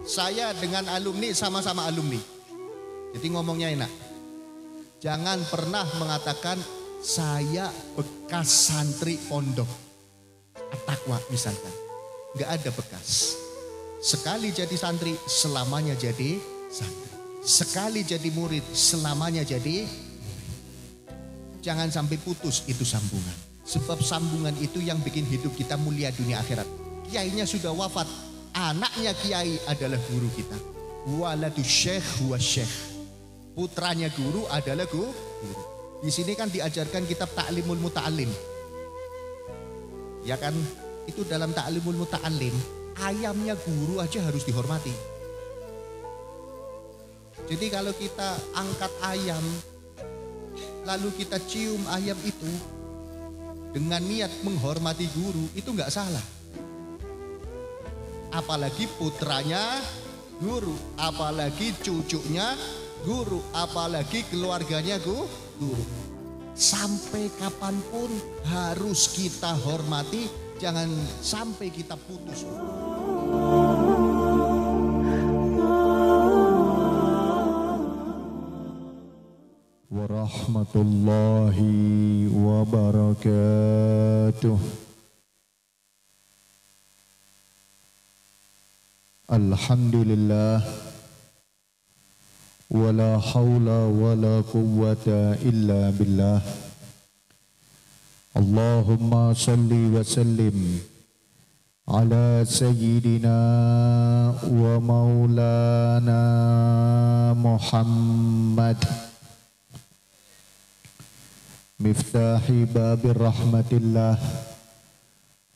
Saya dengan alumni sama-sama alumni. Jadi ngomongnya enak. Jangan pernah mengatakan saya bekas santri pondok At-Taqwa misalkan. Nggak ada bekas. Sekali jadi santri, selamanya jadi santri. Sekali jadi murid, selamanya jadi murid. Jangan sampai putus itu sambungan. Sebab sambungan itu yang bikin hidup kita mulia dunia akhirat. Kiainya sudah wafat, anaknya kiai adalah guru kita. Waladu syekh huwa syekh. Putranya guru adalah guru. Di sini kan diajarkan kitab Ta'limul Muta'alim. Ya kan, itu dalam Ta'limul Muta'alim, ayamnya guru aja harus dihormati. Jadi kalau kita angkat ayam, lalu kita cium ayam itu dengan niat menghormati guru, itu nggak salah. Apalagi putranya guru, apalagi cucunya guru, apalagi keluarganya guru. Sampai kapanpun harus kita hormati, jangan sampai kita putus. Warahmatullahi wabarakatuh. Alhamdulillah. Wala hawla wala quwwata illa billah. Allahumma salli wa sallim ala sayyidina wa maulana Muhammad miftahi babir rahmatillah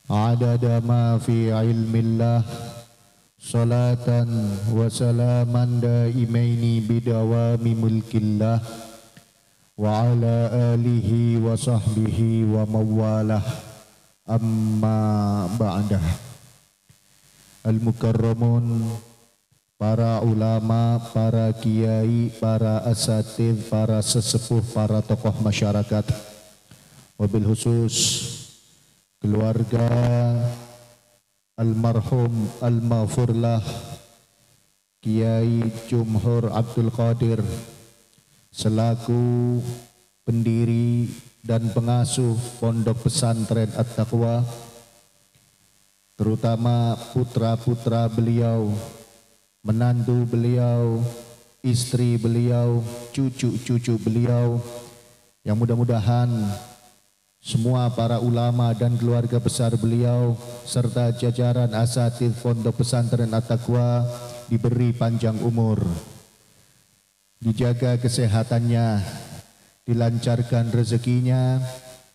adada ma fi ilmillah. Salatan wa salaman daimaini bidawami mulkillah wa ala alihi wa sahbihi wa mawalah amma ba'dah. Al-mukarramun, para ulama, para kiai, para asatidz, para sesepuh, para tokoh masyarakat, wabil khusus keluarga almarhum al-maghfurlah Kiai Jumhur Abdul Qadir selaku pendiri dan pengasuh Pondok Pesantren At-Taqwa, terutama putra-putra beliau, menantu beliau, istri beliau, cucu-cucu beliau, yang mudah-mudahan semua para ulama dan keluarga besar beliau serta jajaran asatidz Pondok Pesantren At-Taqwa diberi panjang umur, dijaga kesehatannya, dilancarkan rezekinya,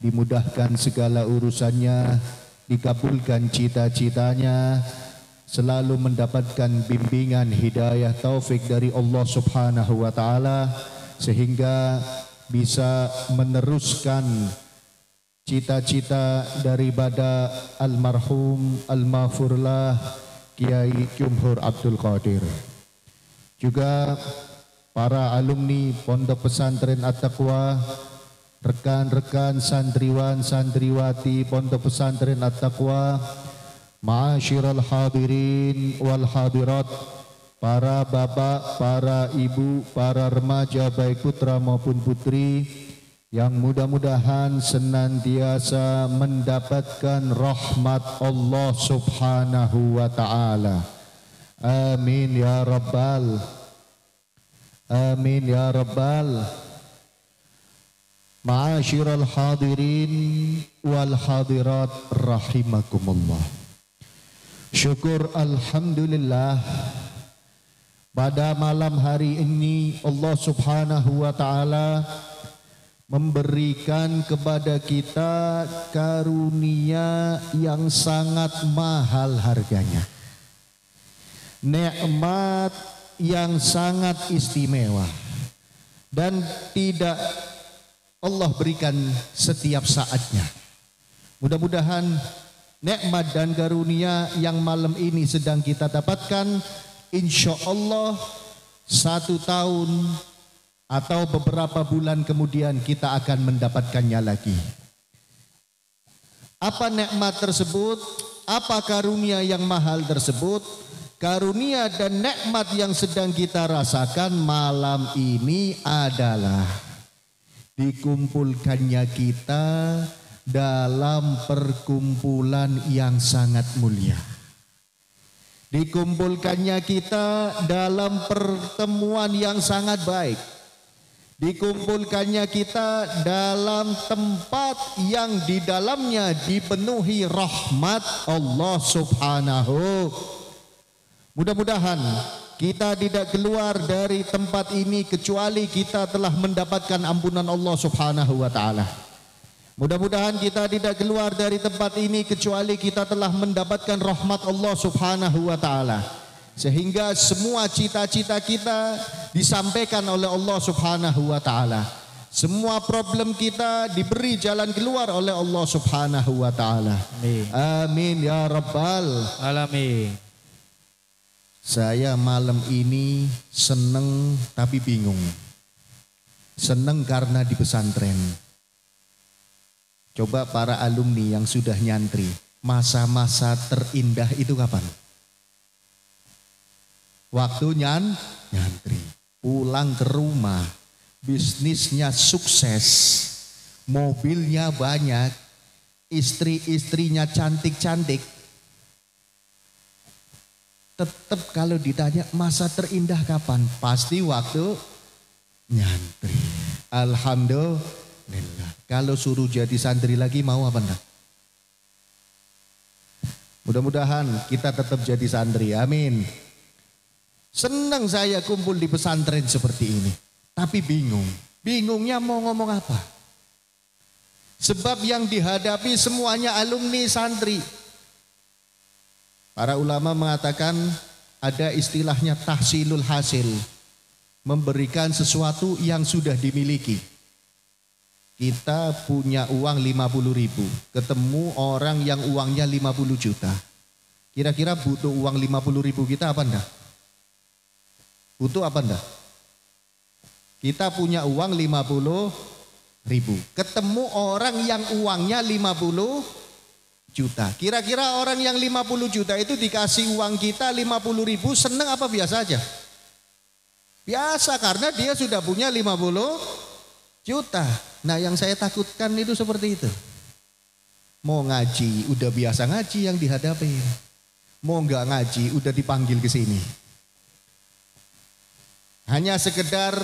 dimudahkan segala urusannya, dikabulkan cita-citanya, selalu mendapatkan bimbingan hidayah taufik dari Allah Subhanahu wa taala sehingga bisa meneruskan cita-cita daripada almarhum al-maghfurlah Kiai Jumhur Abdul Qadir. Juga para alumni Pondok Pesantren At-Taqwa, rekan-rekan santriwan santriwati Pondok Pesantren At-Taqwa, ma'asyiral hadirin wal hadirat, para bapak, para ibu, para remaja baik putra maupun putri yang mudah-mudahan senantiasa mendapatkan rahmat Allah Subhanahu wa taala. Amin ya rabbal amin ya rabbal. Ma'asyiral hadirin wal hadirat rahimakumullah. Syukur alhamdulillah, pada malam hari ini Allah Subhanahu wa taala memberikan kepada kita karunia yang sangat mahal harganya, nikmat yang sangat istimewa dan tidak Allah berikan setiap saatnya. Mudah-mudahan nikmat dan karunia yang malam ini sedang kita dapatkan, insya Allah 1 tahun atau beberapa bulan kemudian kita akan mendapatkannya lagi. Apa nikmat tersebut? Apa karunia yang mahal tersebut? karunia dan nikmat yang sedang kita rasakan malam ini adalah dikumpulkannya kita dalam perkumpulan yang sangat mulia. Dikumpulkannya kita dalam pertemuan yang sangat baik. Dikumpulkannya kita dalam tempat yang di dalamnya dipenuhi rahmat Allah Subhanahu. Mudah-mudahan kita tidak keluar dari tempat ini kecuali kita telah mendapatkan ampunan Allah Subhanahu wa taala. Mudah-mudahan kita tidak keluar dari tempat ini kecuali kita telah mendapatkan rahmat Allah Subhanahu wa taala. Sehingga semua cita-cita kita disampaikan oleh Allah Subhanahu wa taala. Semua problem kita diberi jalan keluar oleh Allah Subhanahu wa taala. Amin. Amin ya rabbal Alamin. Saya malam ini seneng tapi bingung. Seneng karena di pesantren. Coba para alumni yang sudah nyantri, masa-masa terindah itu kapan? Waktu nyantri, pulang ke rumah, bisnisnya sukses, mobilnya banyak, istri-istrinya cantik-cantik. Tetap kalau ditanya masa terindah kapan? Pasti waktu nyantri. Alhamdulillah. Kalau suruh jadi santri lagi mau apa enggak? Mudah-mudahan kita tetap jadi santri. Amin. Senang saya kumpul di pesantren seperti ini. Tapi bingung. Bingungnya mau ngomong apa? Sebab yang dihadapi semuanya alumni santri. Para ulama mengatakan ada istilahnya tahsilul hasil. Memberikan sesuatu yang sudah dimiliki. Kita punya uang 50.000, ketemu orang yang uangnya 50 juta. Kira-kira butuh uang 50.000 kita apa enggak? Butuh apa enggak? Kita punya uang 50.000, ketemu orang yang uangnya 50 juta. Kira-kira orang yang 50 juta itu dikasih uang kita 50.000, seneng apa biasa aja? Biasa, karena dia sudah punya 50 juta. Nah yang saya takutkan itu seperti itu. Mau ngaji udah biasa ngaji yang dihadapi. Mau nggak ngaji udah dipanggil ke sini. Hanya sekedar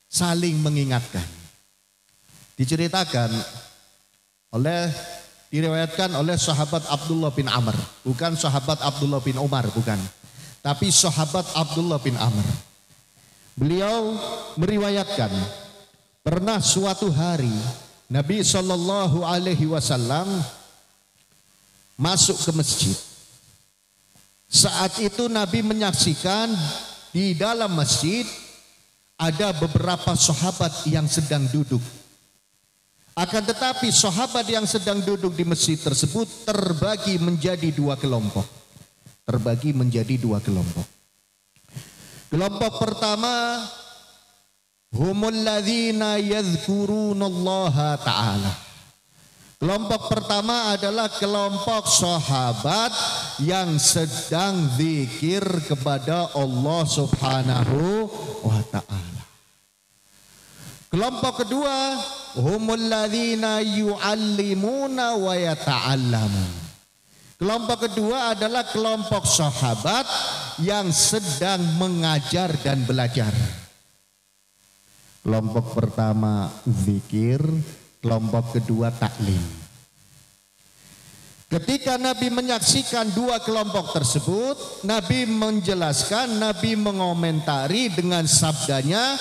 saling mengingatkan. Diriwayatkan oleh sahabat Abdullah bin Amr. Bukan sahabat Abdullah bin Umar, bukan. Tapi sahabat Abdullah bin Amr. Beliau meriwayatkan, pernah suatu hari Nabi Shallallahu Alaihi Wasallam masuk ke masjid. Saat itu Nabi menyaksikan di dalam masjid ada beberapa sahabat yang sedang duduk. Akan tetapi sahabat yang sedang duduk di masjid tersebut terbagi menjadi dua kelompok. Kelompok pertama, humul ladzina yadhkurunallaha ta'ala. Kelompok pertama adalah kelompok sahabat yang sedang zikir kepada Allah Subhanahu wa ta'ala. Kelompok kedua, humul ladzina yu'allimuna wa yata'allamun. Kelompok kedua adalah kelompok sahabat yang sedang mengajar dan belajar. Kelompok pertama zikir, kelompok kedua taklim. Ketika Nabi menyaksikan dua kelompok tersebut, Nabi menjelaskan, Nabi mengomentari dengan sabdanya,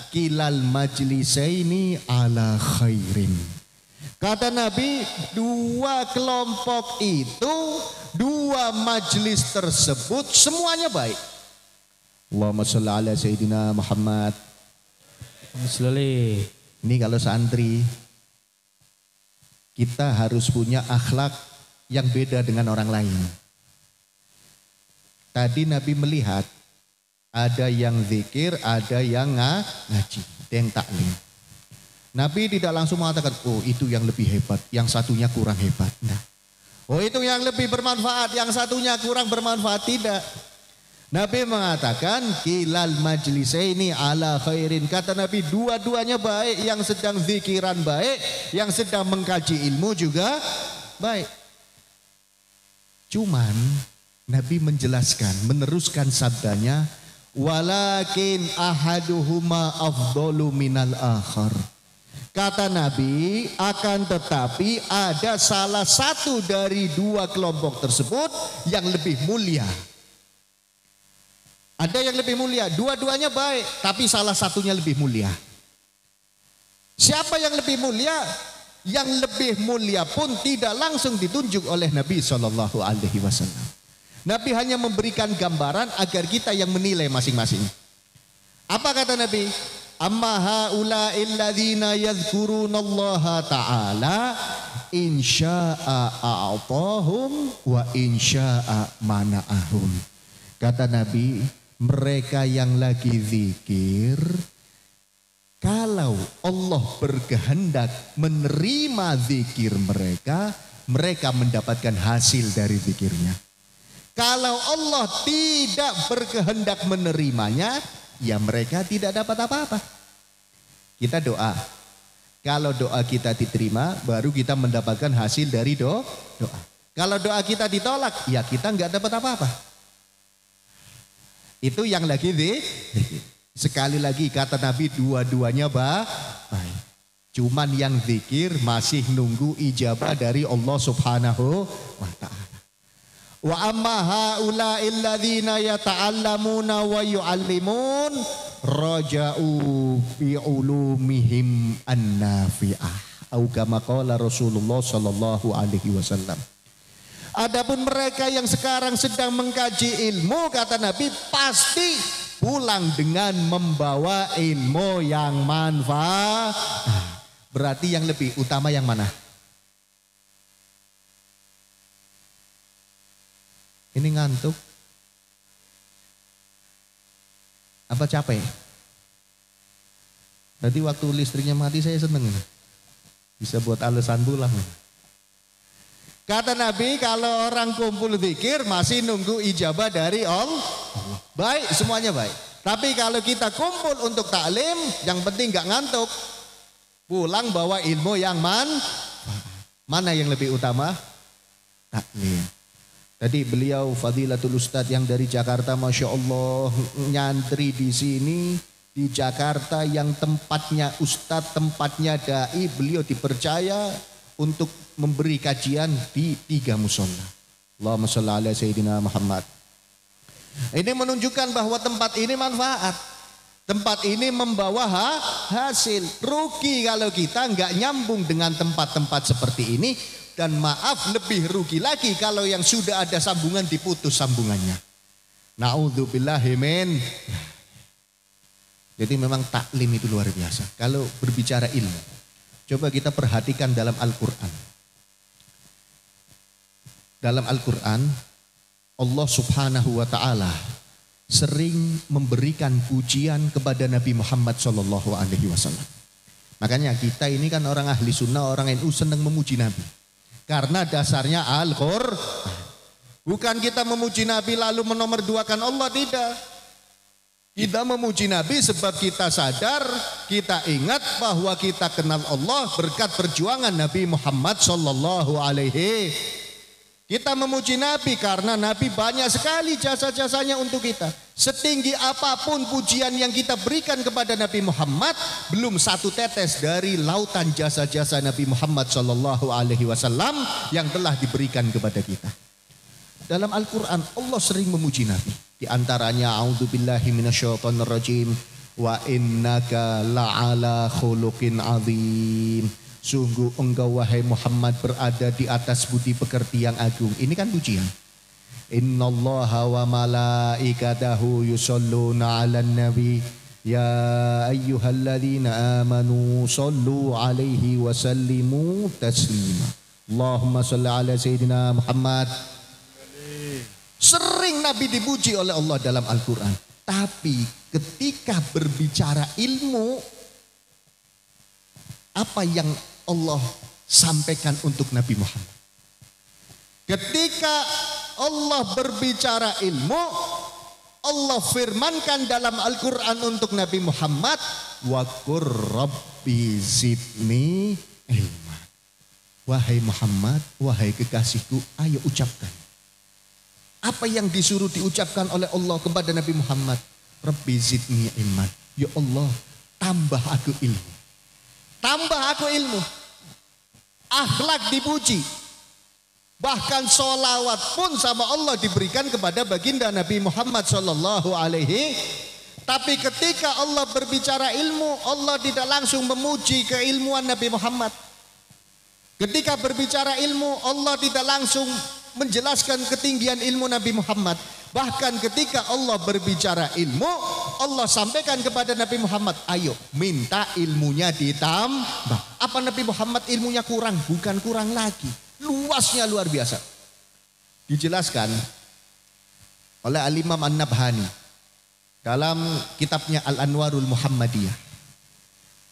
kilal majlisaini ala khairin. Kata Nabi, dua kelompok itu, dua majlis tersebut semuanya baik. Allahumma sholli ala Sayyidina Muhammad. Ini kalau santri, kita harus punya akhlak yang beda dengan orang lain. Tadi Nabi melihat, ada yang zikir, ada yang ngaji, ada yang taklim. Nabi tidak langsung mengatakan, oh itu yang lebih hebat, yang satunya kurang hebat. Nah, oh itu yang lebih bermanfaat, yang satunya kurang bermanfaat. Tidak. Nabi mengatakan kilal majlisaini ala khairin. Kata Nabi dua-duanya baik, yang sedang zikiran baik, yang sedang mengkaji ilmu juga baik. Cuman Nabi menjelaskan, meneruskan sabdanya, walakin ahaduhuma afdalu minal akhar. Kata Nabi, akan tetapi ada salah satu dari dua kelompok tersebut yang lebih mulia. Ada yang lebih mulia, dua-duanya baik, tapi salah satunya lebih mulia. Siapa yang lebih mulia? Yang lebih mulia pun tidak langsung ditunjuk oleh Nabi SAW. Nabi hanya memberikan gambaran agar kita yang menilai masing-masing. Apa kata Nabi? Amma haula'il ladzina yadhkurunallaha ta'ala insya'a a'tahum wa insya'a mana'ahum. Kata Nabi, mereka yang lagi zikir, kalau Allah berkehendak menerima zikir mereka, mereka mendapatkan hasil dari zikirnya. Kalau Allah tidak berkehendak menerimanya, ya mereka tidak dapat apa-apa. Kita doa. Kalau doa kita diterima, baru kita mendapatkan hasil dari doa. Kalau doa kita ditolak, ya kita nggak dapat apa-apa. Itu yang lagi zikir. Sekali lagi kata Nabi, dua-duanya baik. Cuman yang zikir masih nunggu ijabah dari Allah Subhanahu wa ta'ala. Wa amma haula'il ladzina yata'allamuna wa yu'allimun raja'u fi ulumihim an-nafi'ah. Au kama qala Rasulullah sallallahu alaihi wasallam. Adapun mereka yang sekarang sedang mengkaji ilmu, kata Nabi, pasti pulang dengan membawa ilmu yang manfaat. Berarti yang lebih utama yang mana? Ini ngantuk? Apa capek? Tadi waktu listriknya mati saya seneng. Bisa buat alasan pulang. Kata Nabi, kalau orang kumpul zikir masih nunggu ijabah dari Allah. Baik, semuanya baik. Tapi kalau kita kumpul untuk taklim, yang penting gak ngantuk. Pulang bawa ilmu yang mana yang lebih utama? Taklim. Tadi beliau Fadilatul Ustadz yang dari Jakarta, Masya Allah, nyantri di sini. Di Jakarta yang tempatnya Ustadz, tempatnya Dai, beliau dipercaya untuk memberi kajian di 3 musola. Allahumma sholli ala Sayyidina Muhammad. Ini menunjukkan bahwa tempat ini manfaat. Tempat ini membawa hasil. Rugi kalau kita nggak nyambung dengan tempat-tempat seperti ini. Dan maaf, lebih rugi lagi kalau yang sudah ada sambungan diputus sambungannya. Na'udzubillahi min. Jadi memang taklim itu luar biasa. Kalau berbicara ilmu, coba kita perhatikan dalam Al-Quran. Dalam Al-Quran, Allah Subhanahu wa ta'ala sering memberikan pujian kepada Nabi Muhammad SAW. Makanya kita ini kan orang ahli sunnah, orang NU senang memuji Nabi. Karena dasarnya Al-Quran. Bukan kita memuji Nabi lalu menomorduakan Allah, tidak. Kita memuji Nabi sebab kita sadar, kita ingat bahwa kita kenal Allah berkat perjuangan Nabi Muhammad SAW. Kita memuji Nabi karena Nabi banyak sekali jasa-jasanya untuk kita. Setinggi apapun pujian yang kita berikan kepada Nabi Muhammad, belum satu tetes dari lautan jasa-jasa Nabi Muhammad SAW yang telah diberikan kepada kita. Dalam Al-Quran Allah sering memuji Nabi. Di antaranya a'udzubillahi minasyaitonirrajim wa innaka la'ala khuluqin azim. Sungguh engkau wahai Muhammad berada di atas budi pekerti yang agung. Ini kan pujian. Innallaha wa malaikatahu yusholluna 'alan nabi ya ayyuhalladzina amanu shollu 'alaihi wa sallimu taslima. Allahumma sholli 'ala sayyidina Muhammad. Sering Nabi dipuji oleh Allah dalam Al-Quran. Tapi ketika berbicara ilmu, apa yang Allah sampaikan untuk Nabi Muhammad? Ketika Allah berbicara ilmu, Allah firmankan dalam Al-Quran untuk Nabi Muhammad, wa qur rabbi zidni ilma. Wahai Muhammad, wahai kekasihku, ayo ucapkan. Apa yang disuruh diucapkan oleh Allah kepada Nabi Muhammad? Rabbi zidni ilman. Ya Allah, tambah aku ilmu. Tambah aku ilmu. Akhlak dipuji. Bahkan sholawat pun sama Allah diberikan kepada baginda Nabi Muhammad sallallahu alaihi. Tapi ketika Allah berbicara ilmu, Allah tidak langsung memuji keilmuan Nabi Muhammad. Ketika berbicara ilmu, Allah tidak langsung menjelaskan ketinggian ilmu Nabi Muhammad. Bahkan ketika Allah berbicara ilmu, Allah sampaikan kepada Nabi Muhammad, ayo minta ilmunya ditambah. Apa Nabi Muhammad ilmunya kurang? Bukan kurang lagi. Luasnya luar biasa. Dijelaskan oleh Al-Imam An-Nabhani dalam kitabnya Al-Anwarul Muhammadiyah.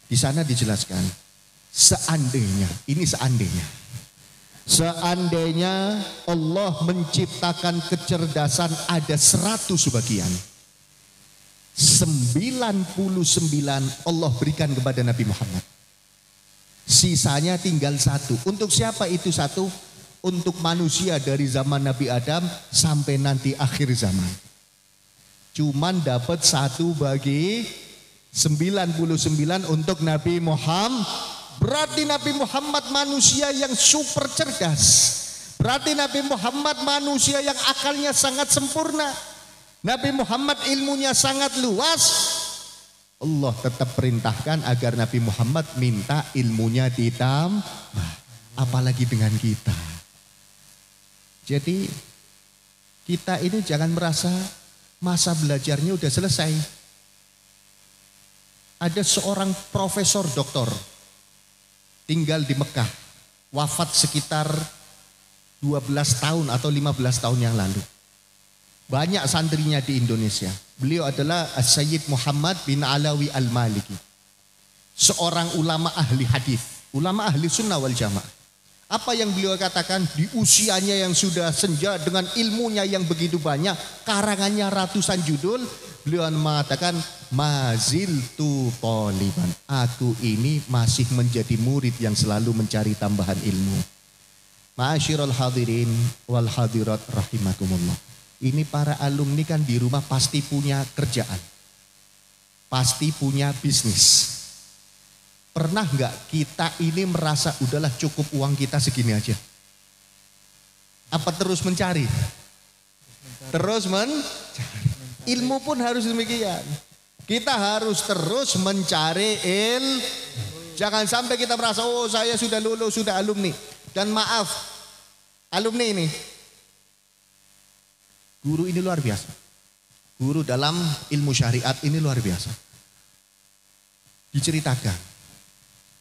Di sana dijelaskan, seandainya Allah menciptakan kecerdasan ada 100 bagian, 99 Allah berikan kepada Nabi Muhammad. Sisanya tinggal 1. Untuk siapa itu 1? Untuk manusia dari zaman Nabi Adam sampai nanti akhir zaman. Cuman dapat 1 bagi 99 untuk Nabi Muhammad. Berarti Nabi Muhammad manusia yang super cerdas. Berarti Nabi Muhammad manusia yang akalnya sangat sempurna. Nabi Muhammad ilmunya sangat luas. Allah tetap perintahkan agar Nabi Muhammad minta ilmunya ditambah. Apalagi dengan kita. Jadi kita ini jangan merasa masa belajarnya udah selesai. Ada seorang profesor doktor tinggal di Mekah, wafat sekitar 12 tahun atau 15 tahun yang lalu. Banyak santrinya di Indonesia. Beliau adalah Sayyid Muhammad bin Alawi Al-Maliki. Seorang ulama ahli hadis, ulama ahli sunnah wal jamaah. Apa yang beliau katakan di usianya yang sudah senja dengan ilmunya yang begitu banyak, karangannya ratusan judul, beliau mengatakan maziltu taliban. Aku ini masih menjadi murid yang selalu mencari tambahan ilmu. Ma'asyiral hadirin wal hadirat rahimakumullah. Ini para alumni kan di rumah pasti punya kerjaan. Pasti punya bisnis. Pernah nggak kita ini merasa udahlah cukup uang kita segini aja? Apa terus mencari? Terus mencari. Ilmu pun harus demikian. Kita harus terus mencari ilmu. Jangan sampai kita merasa oh saya sudah lulus, sudah alumni. Dan maaf, alumni ini, guru ini luar biasa. Guru dalam ilmu syariat ini luar biasa. Diceritakan.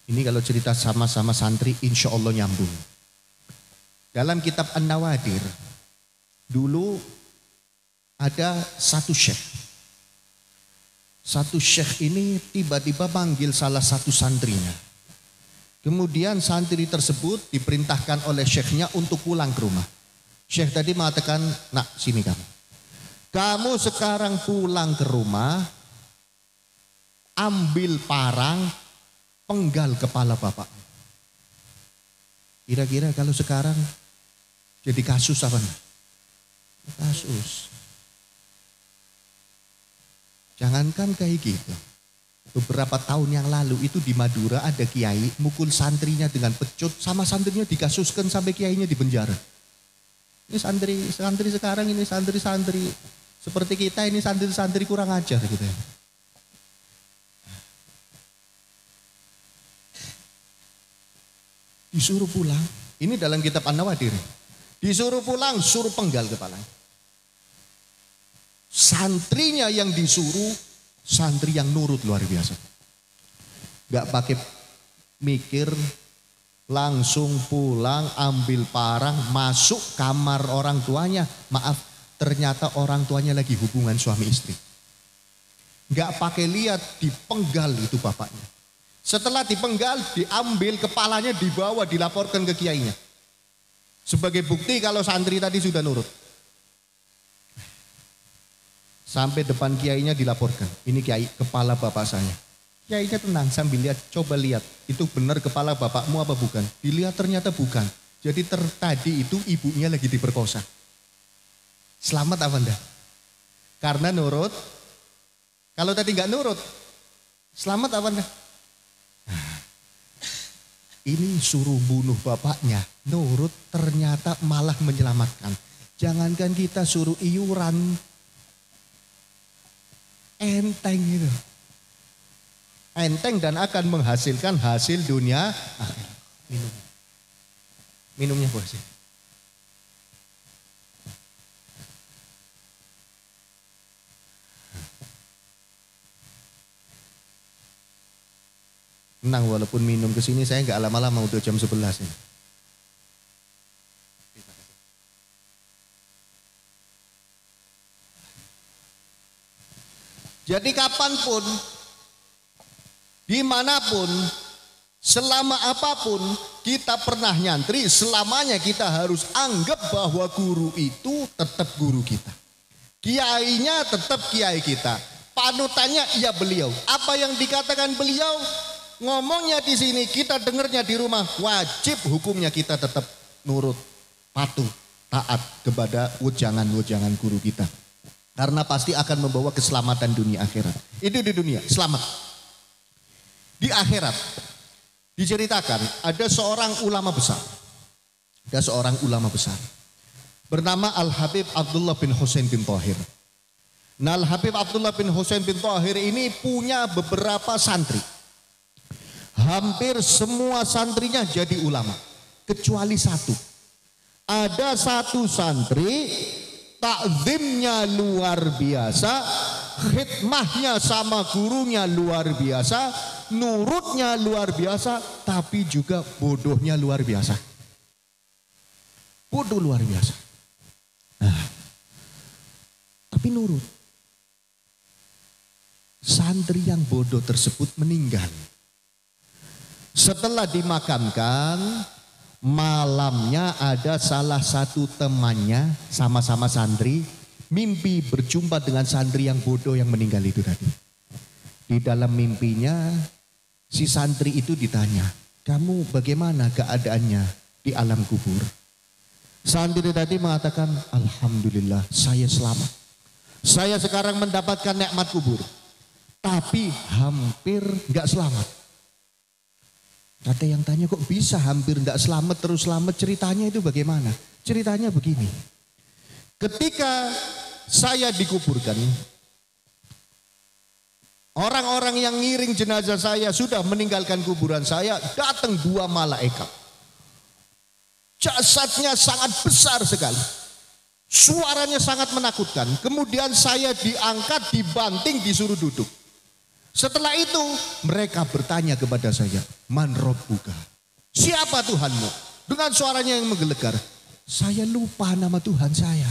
Ini kalau cerita sama-sama santri insya Allah nyambung. Dalam kitab An-Nawadir, dulu ada satu syekh. Satu syekh ini tiba-tiba manggil salah satu santrinya. Kemudian santri tersebut diperintahkan oleh syekhnya untuk pulang ke rumah. Syekh tadi mengatakan, nak sini kamu. Kamu sekarang pulang ke rumah, ambil parang, penggal kepala bapak. Kira-kira kalau sekarang jadi kasus apa? Kasus. Jangankan kayak gitu. Beberapa tahun yang lalu itu di Madura ada kiai mukul santrinya dengan pecut, sama santrinya dikasuskan sampai kiainya di penjara. Ini santri sekarang ini santri seperti kita ini santri kurang ajar gitu ya. Disuruh pulang, ini dalam kitab An-Nawadir. Disuruh pulang, suruh penggal kepala. Santrinya yang disuruh, santri yang nurut luar biasa. Gak pakai mikir, langsung pulang, ambil parang, masuk kamar orang tuanya. Maaf, ternyata orang tuanya lagi hubungan suami istri. Gak pakai lihat, dipenggal itu bapaknya. Setelah dipenggal, diambil kepalanya, dibawa, dilaporkan ke kiainya. Sebagai bukti kalau santri tadi sudah nurut. Sampai depan kiainya dilaporkan. Ini kiai, kepala bapak saya. Kiainya tenang sambil lihat, coba lihat. Itu benar kepala bapakmu apa bukan? Dilihat ternyata bukan. Jadi tadi itu ibunya lagi diperkosa. Selamat apa enggak? Karena nurut. Kalau tadi nggak nurut, selamat apa enggak? Ini suruh bunuh bapaknya, nurut ternyata malah menyelamatkan. Jangankan kita suruh iuran, enteng itu. Enteng dan akan menghasilkan hasil dunia akhirat. Minumnya boleh sih. Tenang, walaupun minum ke sini saya nggak lama-lama, udah jam 11 ini. Jadi kapanpun, dimanapun, selama apapun kita pernah nyantri, selamanya kita harus anggap bahwa guru itu tetap guru kita. Kiainya tetap kiai kita. Panutannya ya beliau. Apa yang dikatakan beliau, ngomongnya di sini, kita dengarnya di rumah, wajib hukumnya kita tetap nurut, patuh, taat kepada wejangan-wejangan guru kita. Karena pasti akan membawa keselamatan dunia akhirat. Itu di dunia, selamat. Di akhirat, diceritakan ada seorang ulama besar. Ada seorang ulama besar. Bernama Al-Habib Abdullah bin Husain bin Thahir. Nah, Al-Habib Abdullah bin Husain bin Thahir ini punya beberapa santri. Hampir semua santrinya jadi ulama, kecuali satu. Ada satu santri, takzimnya luar biasa, khidmahnya sama gurunya luar biasa, nurutnya luar biasa, tapi juga bodohnya luar biasa. Bodoh luar biasa. Nah, tapi nurut. Santri yang bodoh tersebut meninggal. Setelah dimakamkan, malamnya ada salah satu temannya, sama-sama santri, mimpi berjumpa dengan santri yang bodoh yang meninggal itu tadi. Di dalam mimpinya, si santri itu ditanya, kamu bagaimana keadaannya di alam kubur? Santri tadi mengatakan, alhamdulillah saya selamat. Saya sekarang mendapatkan nikmat kubur, tapi hampir gak selamat. Kata yang tanya, kok bisa hampir tidak selamat terus selamat, ceritanya itu bagaimana? Ceritanya begini, ketika saya dikuburkan, orang-orang yang ngiring jenazah saya sudah meninggalkan kuburan saya, datang dua malaikat. Jasadnya sangat besar sekali, suaranya sangat menakutkan. Kemudian saya diangkat, dibanting, disuruh duduk. Setelah itu mereka bertanya kepada saya, man rabbuka? Siapa Tuhanmu? Dengan suaranya yang menggelegar. Saya lupa nama Tuhan saya.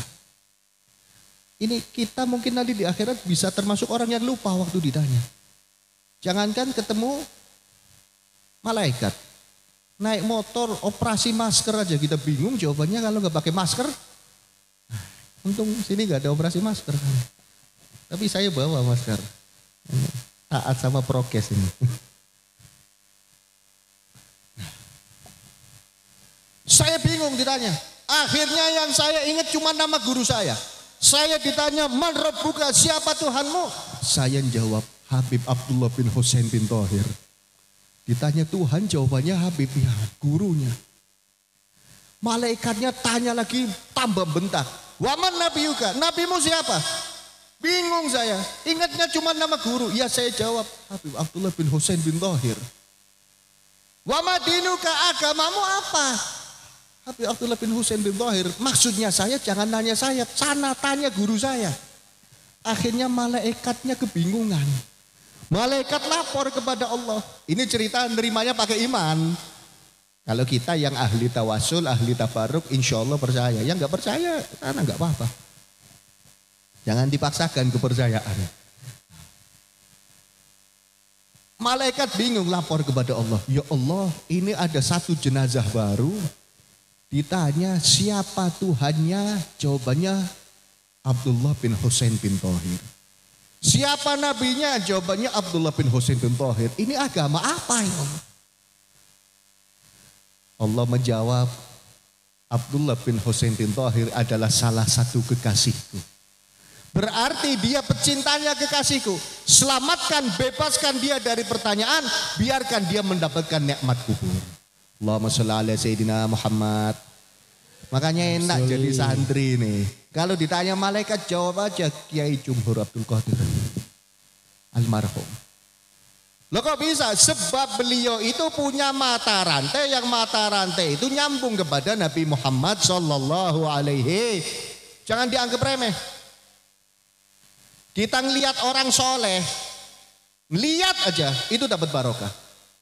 Ini kita mungkin nanti di akhirat bisa termasuk orang yang lupa waktu ditanya. Jangankan ketemu malaikat, naik motor operasi masker aja kita bingung jawabannya kalau nggak pakai masker. Untung sini nggak ada operasi masker. Tapi saya bawa masker. Taat sama prokes ini. Saya bingung ditanya. Akhirnya yang saya ingat cuma nama guru saya. Saya ditanya, man rabbuka, siapa Tuhanmu? Saya jawab, Habib Abdullah bin Husain bin Thahir. Ditanya Tuhan, jawabannya Habibnya, gurunya. Malaikatnya tanya lagi, tambah bentak. Waman nabiyuka, nabimu siapa? Bingung saya, ingatnya cuma nama guru. Ya saya jawab, Habib Abdullah bin Husain bin Thahir. Wa madinuka, agamamu apa? Habib Abdullah bin Husain bin Thahir. Maksudnya saya jangan nanya saya, sana tanya guru saya. Akhirnya malaikatnya kebingungan. Malaikat lapor kepada Allah. Ini cerita nerimanya pakai iman. Kalau kita yang ahli tawasul, ahli tabarruk, insya Allah percaya. Yang nggak percaya, karena nggak apa-apa. Jangan dipaksakan kepercayaan. Malaikat bingung lapor kepada Allah. Ya Allah, ini ada satu jenazah baru. Ditanya siapa Tuhannya, jawabannya Abdullah bin Husain bin Thahir. Siapa nabinya? Jawabannya Abdullah bin Husain bin Thahir. Ini agama apa ya Allah? Allah menjawab, Abdullah bin Husain bin Thahir adalah salah satu kekasihku. Berarti dia pecintanya kekasihku. Selamatkan, bebaskan dia dari pertanyaan. Biarkan dia mendapatkan nikmat kubur. Allahumma sholli ala Sayyidina Muhammad. Makanya enak jadi santri nih. Kalau ditanya malaikat jawab aja Kiai Jumhur Abdul Qadir almarhum. Loh kok bisa? Sebab beliau itu punya mata rantai, yang mata rantai itu nyambung kepada Nabi Muhammad sallallahu alaihi. Jangan dianggap remeh. Kita ngelihat orang soleh, lihat aja itu dapat barokah.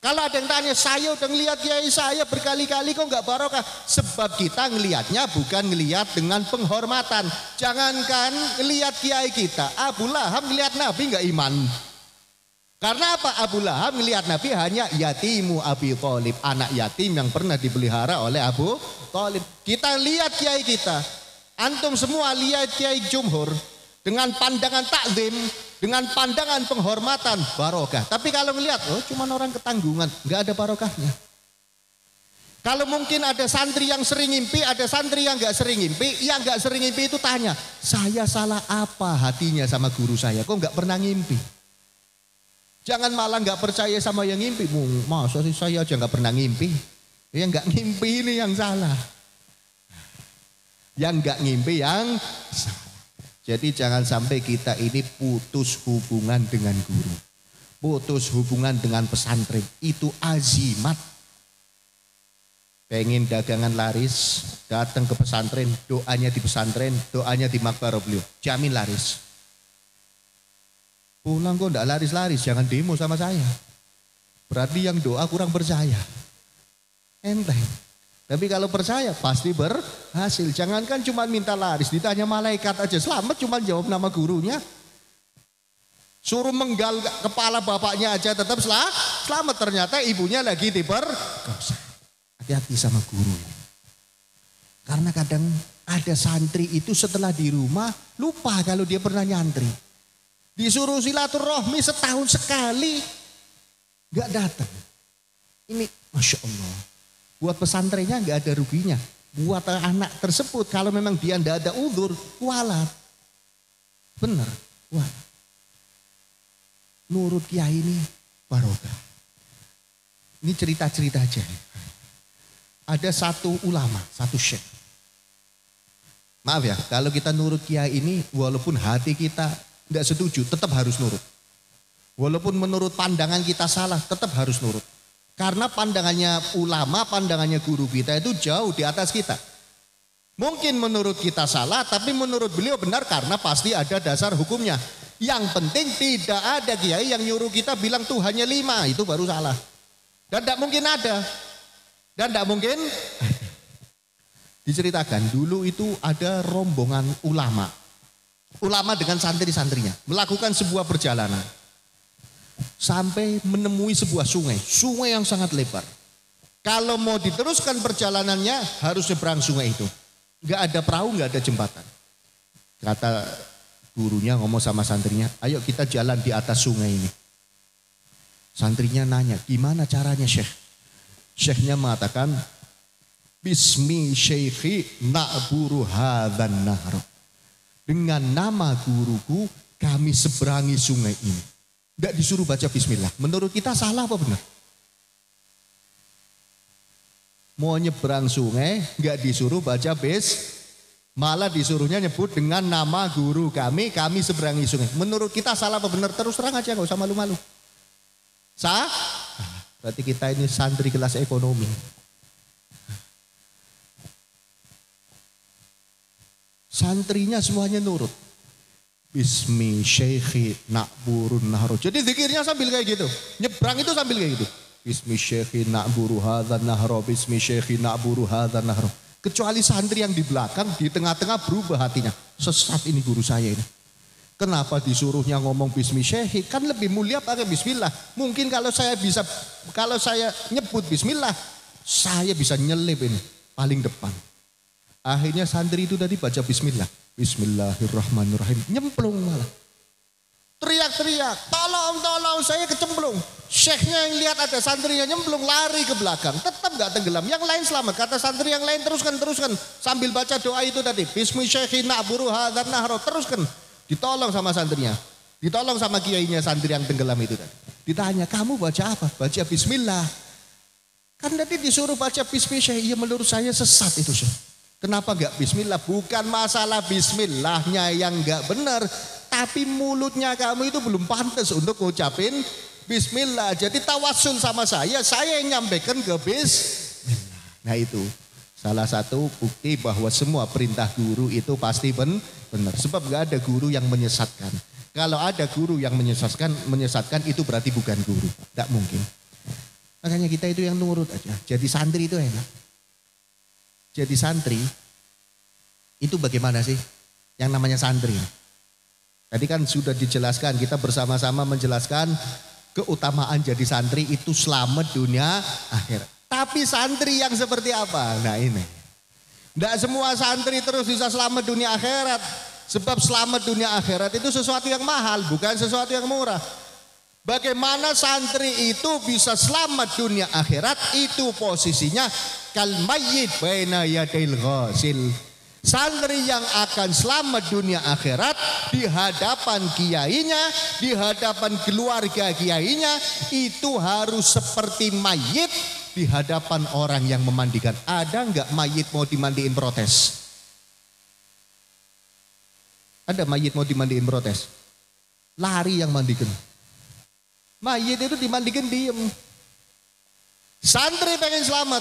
Kalau ada yang tanya, saya udah ngelihat kiai saya berkali-kali kok nggak barokah. Sebab kita ngelihatnya bukan ngelihat dengan penghormatan. Jangankan ngelihat kiai kita, Abu Lahab ngelihat Nabi nggak iman. Karena apa? Abu Lahab ngelihat Nabi hanya yatimu Abi Thalib, anak yatim yang pernah dipelihara oleh Abu Thalib. Kita lihat kiai kita, antum semua lihat kiai Jumhur dengan pandangan takzim, dengan pandangan penghormatan, barokah. Tapi kalau ngelihat, oh cuma orang ketanggungan, nggak ada barokahnya. Kalau mungkin ada santri yang sering ngimpi, ada santri yang nggak sering ngimpi. Yang nggak sering ngimpi itu tanya, saya salah apa hatinya sama guru saya? Kok nggak pernah ngimpi? Jangan malah nggak percaya sama yang ngimpi. Masa sih saya aja nggak pernah ngimpi? Yang nggak ngimpi ini yang salah. Yang nggak ngimpi yang salah. Jadi jangan sampai kita ini putus hubungan dengan guru. Putus hubungan dengan pesantren. Itu azimat. Pengen dagangan laris, datang ke pesantren, doanya di pesantren, doanya di makbarah beliau. Jamin laris. Pulang kok enggak laris-laris, jangan demo sama saya. Berarti yang doa kurang percaya. Enteng. Tapi kalau percaya pasti berhasil. Jangankan cuma minta laris, ditanya malaikat aja selamat cuma jawab nama gurunya. Suruh menggal kepala bapaknya aja tetap selamat. Ternyata ibunya lagi diperkosa. Hati-hati sama guru. Karena kadang ada santri itu setelah di rumah lupa kalau dia pernah nyantri. Disuruh silaturahmi setahun sekali gak datang. Ini Masya Allah. Buat pesantrennya nggak ada ruginya. Buat anak tersebut kalau memang dia nggak ada udzur, kualat. Bener, kualat. Nurut kiai ini barokah. Ini cerita-cerita aja. Ada satu ulama, satu syekh. Maaf ya, kalau kita nurut kiai ini, walaupun hati kita nggak setuju, tetap harus nurut. Walaupun menurut pandangan kita salah, tetap harus nurut. Karena pandangannya ulama, pandangannya guru kita itu jauh di atas kita. Mungkin menurut kita salah, tapi menurut beliau benar karena pasti ada dasar hukumnya. Yang penting tidak ada kiai yang nyuruh kita bilang Tuhannya 5, itu baru salah. Dan tidak mungkin ada. Dan tidak mungkin diceritakan dulu itu ada rombongan ulama. Ulama dengan santri-santrinya melakukan sebuah perjalanan. Sampai menemui sebuah sungai yang sangat lebar. Kalau mau diteruskan perjalanannya harus nyebrang sungai itu. Gak ada perahu, gak ada jembatan. Kata gurunya ngomong sama santrinya, ayo kita jalan di atas sungai ini. Santrinya nanya, gimana caranya Syekh? Syekhnya mengatakan, Bismi syekhi na'buru hadhan nahar. Dengan nama guruku kami seberangi sungai ini. Tidak disuruh baca bismillah. Menurut kita salah apa benar? Mau nyebrang sungai, nggak disuruh baca malah disuruhnya nyebut dengan nama guru kami seberangi sungai. Menurut kita salah apa benar? Terus terang aja, nggak usah malu-malu. Sah? Berarti kita ini santri kelas ekonomi. Santrinya semuanya nurut. Bismi syekhi na'burun nahro. Jadi zikirnya sambil kayak gitu. Nyebrang itu sambil kayak gitu. Bismi syekhi na'buru hadhan nahro. Bismi syekhi na'buru hadhan nahro. Kecuali santri yang di belakang, di tengah-tengah berubah hatinya. Sesat ini guru saya ini. Kenapa disuruhnya ngomong bismi syekhi? Kan lebih mulia pakai bismillah. Mungkin kalau saya nyebut bismillah, saya bisa nyelip ini paling depan. Akhirnya santri itu tadi baca bismillah. Bismillahirrahmanirrahim. Nyemplung malah. Teriak-teriak, tolong saya kecemplung. Syekhnya yang lihat ada santrinya nyemplung, lari ke belakang. Tetap gak tenggelam, yang lain selamat. Kata santri yang lain teruskan. Sambil baca doa itu tadi. Bismi syekhi na'buru hadzan nahro. Teruskan. Ditolong sama santrinya. Ditolong sama kiainya santri yang tenggelam itu tadi. Ditanya, kamu baca apa? Baca bismillah. Kan tadi disuruh baca bismi syekh. Iya menurut saya sesat itu syekh. Kenapa gak bismillah? Bukan masalah bismillahnya yang gak benar. Tapi mulutnya kamu itu belum pantas untuk ngucapin bismillah. Jadi tawasul sama saya yang nyampaikan ke bismillah. Nah itu salah satu bukti bahwa semua perintah guru itu pasti benar. Sebab gak ada guru yang menyesatkan. Kalau ada guru yang menyesatkan itu berarti bukan guru. Tidak mungkin. Makanya kita itu yang nurut aja. Jadi santri itu enak. Jadi santri itu bagaimana sih? Yang namanya santri. Tadi kan sudah dijelaskan, kita bersama-sama menjelaskan keutamaan jadi santri itu selamat dunia akhirat. Tapi santri yang seperti apa? Nah ini. Tidak semua santri terus bisa selamat dunia akhirat. Sebab selamat dunia akhirat itu sesuatu yang mahal, bukan sesuatu yang murah. Bagaimana santri itu bisa selamat dunia akhirat? Itu posisinya kal mayyit baina yadail ghasil. Santri yang akan selamat dunia akhirat di hadapan kiainya, di hadapan keluarga kiainya, itu harus seperti mayit di hadapan orang yang memandikan. Ada enggak mayit mau dimandiin protes? Ada mayit mau dimandiin protes? Lari yang mandikan. Mayit itu dimandikan diem. Santri pengen selamat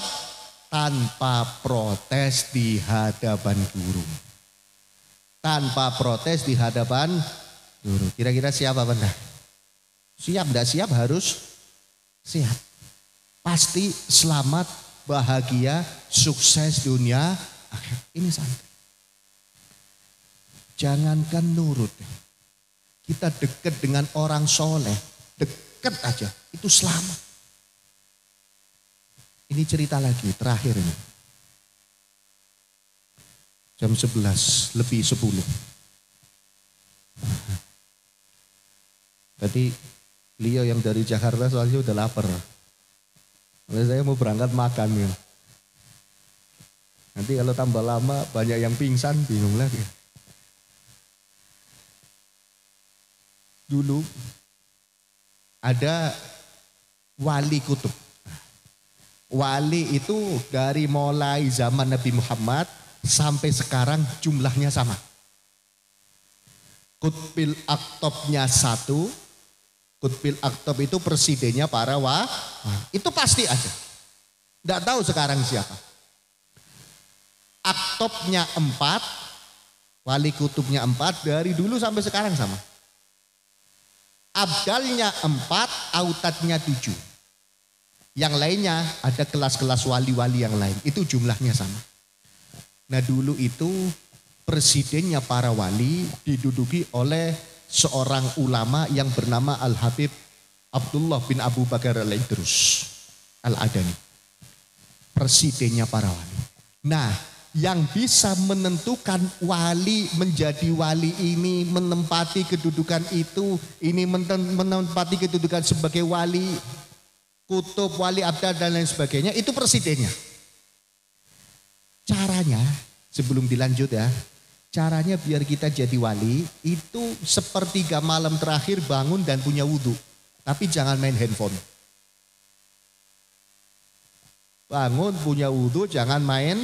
tanpa protes di hadapan guru. Tanpa protes di hadapan guru. Kira-kira siapa benar? Siap enggak siap? Harus siap. Pasti selamat, bahagia, sukses dunia akhir. Ini santri. Jangankan nurut. Kita dekat dengan orang soleh. Dekat aja. Itu selamat. Ini cerita lagi, terakhir ini. Jam 11, lebih 10. Tadi beliau yang dari Jakarta soalnya udah lapar. Oleh saya mau berangkat makan ya. Nanti kalau tambah lama banyak yang pingsan, bingung lagi. Dulu ada wali kutub. Wali itu dari mulai zaman Nabi Muhammad sampai sekarang jumlahnya sama. Qutbil Aktobnya 1. Qutbil Aktob itu presidennya para itu pasti ada. Tidak tahu sekarang siapa. Aktobnya 4. Wali kutubnya 4. Dari dulu sampai sekarang sama. Abdalnya 4. Autadnya 7. Yang lainnya ada kelas-kelas wali-wali yang lain. Itu jumlahnya sama. Nah dulu itu presidennya para wali diduduki oleh seorang ulama yang bernama Al-Habib Abdullah bin Abu Bakar Al-Idrus Al-Adani. Presidennya para wali. Nah yang bisa menentukan wali menjadi wali ini, menempati kedudukan itu, ini menempati kedudukan sebagai wali kutub, wali abdal dan lain sebagainya, itu presidennya. Caranya, sebelum dilanjut ya, caranya biar kita jadi wali, itu sepertiga malam terakhir bangun dan punya wudhu. Tapi jangan main handphone. Bangun punya wudhu, jangan main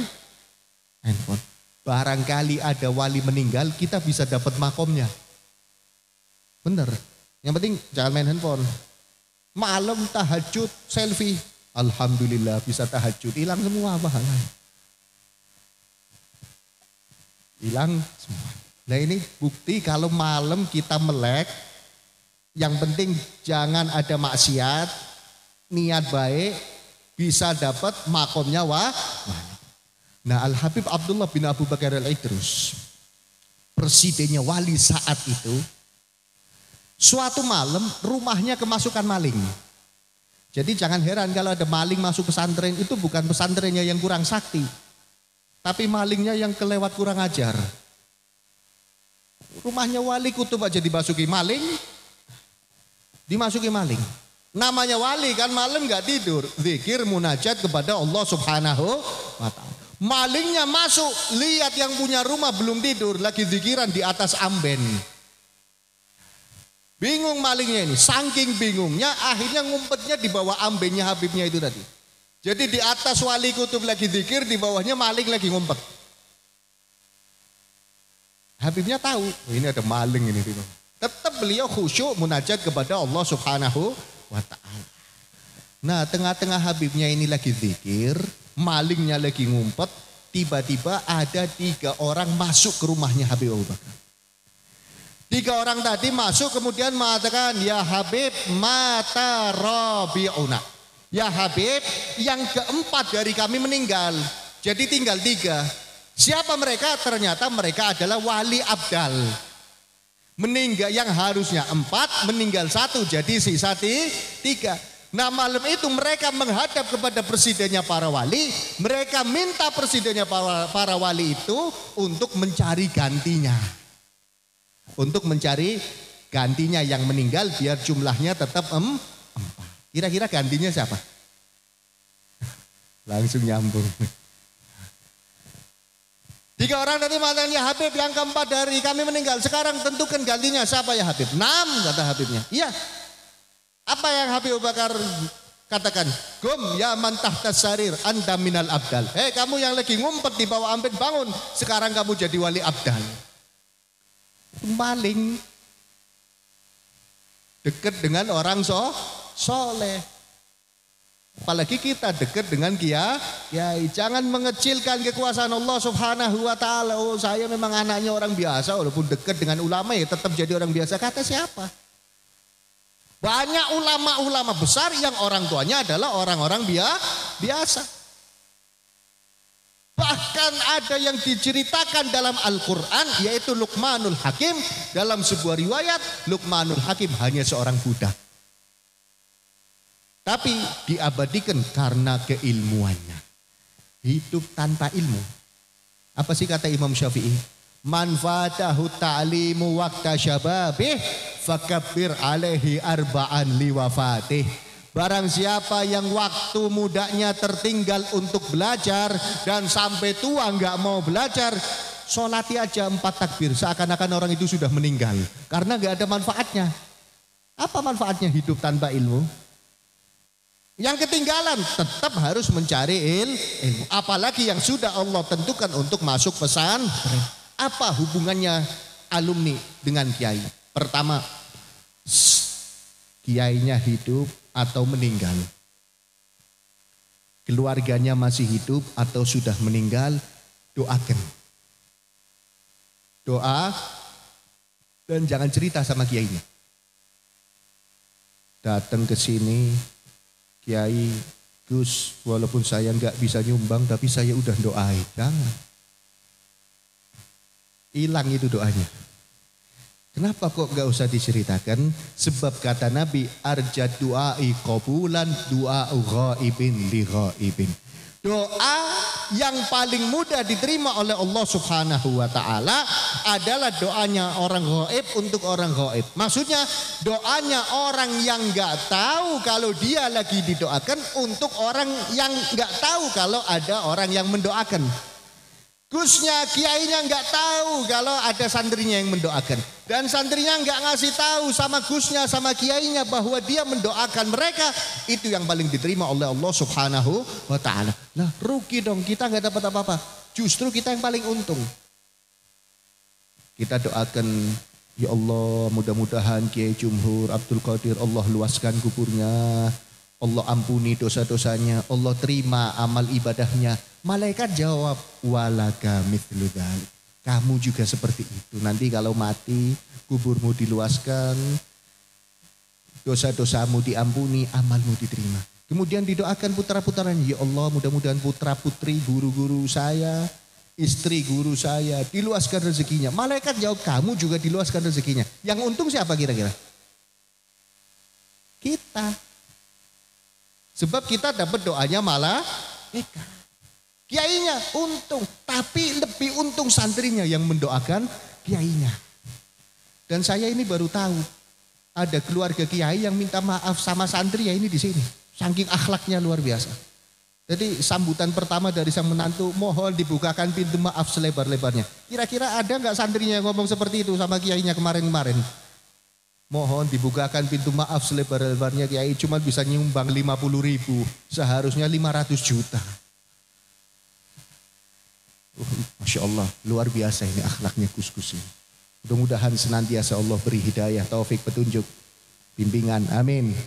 handphone. Barangkali ada wali meninggal, kita bisa dapat makomnya. Bener. Yang penting jangan main handphone. Malam tahajud selfie. Alhamdulillah bisa tahajud. Hilang semua pahala. Hilang semua. Nah ini bukti kalau malam kita melek. Yang penting jangan ada maksiat. Niat baik. Bisa dapat makomnya Nah Al-Habib Abdullah bin Abu Bakar Al-Idrus. Presidennya wali saat itu. Suatu malam rumahnya kemasukan maling. Jadi jangan heran kalau ada maling masuk pesantren, itu bukan pesantrennya yang kurang sakti. Tapi malingnya yang kelewat kurang ajar. Rumahnya wali kutub aja dimasuki maling. Dimasuki maling. Namanya wali kan malam gak tidur. Zikir munajat kepada Allah subhanahu wa ta'ala. Malingnya masuk, lihat yang punya rumah belum tidur, lagi zikiran di atas amben. Bingung malingnya ini, saking bingungnya akhirnya ngumpetnya di bawah ambennya Habibnya itu tadi. Jadi di atas wali kutub lagi zikir, di bawahnya maling lagi ngumpet. Habibnya tahu, oh, ini ada maling ini. Tetap beliau khusyuk munajat kepada Allah subhanahu wa ta'ala. Nah tengah-tengah Habibnya ini lagi zikir, malingnya lagi ngumpet, tiba-tiba ada 3 orang masuk ke rumahnya Habib Abu Bakar. 3 orang tadi masuk kemudian mengatakan, ya Habib mata rabi'una. Ya Habib, yang keempat dari kami meninggal. Jadi tinggal 3. Siapa mereka? Ternyata mereka adalah wali abdal. Meninggal yang harusnya 4, meninggal 1, jadi sisa 3. Nah malam itu mereka menghadap kepada presidennya para wali. Mereka minta presidennya para wali itu untuk mencari gantinya. Untuk mencari gantinya yang meninggal biar jumlahnya tetap 4. Kira-kira gantinya siapa? Langsung nyambung. 3 orang tadi mengatakan, ya Habib yang keempat dari kami meninggal. Sekarang tentukan gantinya siapa ya Habib? 6 kata Habibnya. Iya. Apa yang Habib Abu Bakar katakan? Gum ya mantah tasarir anda minal abdal. Hei kamu yang lagi ngumpet di bawah amben bangun. Sekarang kamu jadi wali abdal. Maling. Dekat dengan orang soleh. Apalagi kita dekat dengan kiai. Jangan mengecilkan kekuasaan Allah subhanahu wa ta'ala. Oh saya memang anaknya orang biasa. Walaupun dekat dengan ulama ya tetap jadi orang biasa. Kata siapa? Banyak ulama-ulama besar yang orang tuanya adalah orang-orang biasa. Bahkan ada yang diceritakan dalam Al-Quran yaitu Luqmanul Hakim. Dalam sebuah riwayat Luqmanul Hakim hanya seorang budak. Tapi diabadikan karena keilmuannya. Hidup tanpa ilmu. Apa sih kata Imam Syafi'i? Manfaatahu ta'limu waqta syababih fakabbir alaihi arba'an liwafatih. Barang siapa yang waktu mudanya tertinggal untuk belajar dan sampai tua nggak mau belajar, sholati aja 4 takbir seakan-akan orang itu sudah meninggal karena nggak ada manfaatnya. Apa manfaatnya hidup tanpa ilmu? Yang ketinggalan tetap harus mencari ilmu. Apalagi yang sudah Allah tentukan untuk masuk pesantren. Apa hubungannya alumni dengan kiai? Pertama, kiainya hidup atau meninggal. Keluarganya masih hidup atau sudah meninggal, doakan. Doa dan jangan cerita sama kiainya. Datang ke sini, kiai, Gus, walaupun saya nggak bisa nyumbang tapi saya udah doain. Jangan. Hilang itu doanya. Kenapa kok gak usah diceritakan? Sebab kata Nabi, arjad du'ai qabulan du'a'u ghaibin li ghaibin. Doa yang paling mudah diterima oleh Allah subhanahu wa ta'ala adalah doanya orang ghaib untuk orang ghaib. Maksudnya doanya orang yang gak tahu kalau dia lagi didoakan untuk orang yang gak tahu kalau ada orang yang mendoakan. Gusnya, kiainya nggak tahu kalau ada santrinya yang mendoakan. Dan santrinya nggak ngasih tahu sama gusnya, sama kiainya bahwa dia mendoakan mereka. Itu yang paling diterima oleh Allah subhanahu wa ta'ala. Nah rugi dong, kita nggak dapat apa-apa. Justru kita yang paling untung. Kita doakan, ya Allah mudah-mudahan Kiai Jumhur Abdul Qadir Allah luaskan kuburnya. Allah ampuni dosa-dosanya, Allah terima amal ibadahnya. Malaikat jawab, walaka mithlu dzalik. Kamu juga seperti itu. Nanti kalau mati, kuburmu diluaskan, dosa-dosamu diampuni, amalmu diterima. Kemudian didoakan putra-putranya, ya Allah mudah-mudahan putra-putri guru-guru saya, istri guru saya diluaskan rezekinya. Malaikat jawab, kamu juga diluaskan rezekinya. Yang untung siapa kira-kira? Kita. Sebab kita dapat doanya malah kiainya untung, tapi lebih untung santrinya yang mendoakan kiainya. Dan saya ini baru tahu ada keluarga kiai yang minta maaf sama santri ya ini di sini. Saking akhlaknya luar biasa. Jadi sambutan pertama dari sang menantu, mohon dibukakan pintu maaf selebar-lebarnya. Kira-kira ada nggak santrinya yang ngomong seperti itu sama kiainya kemarin-kemarin? Mohon dibukakan pintu maaf selebar-lebarnya, kiai cuma bisa nyumbang 50.000, seharusnya 500 juta. Masya Allah, luar biasa ini akhlaknya Gus-Gus ini. Mudah-mudahan senantiasa Allah beri hidayah, taufik, petunjuk, bimbingan, amin.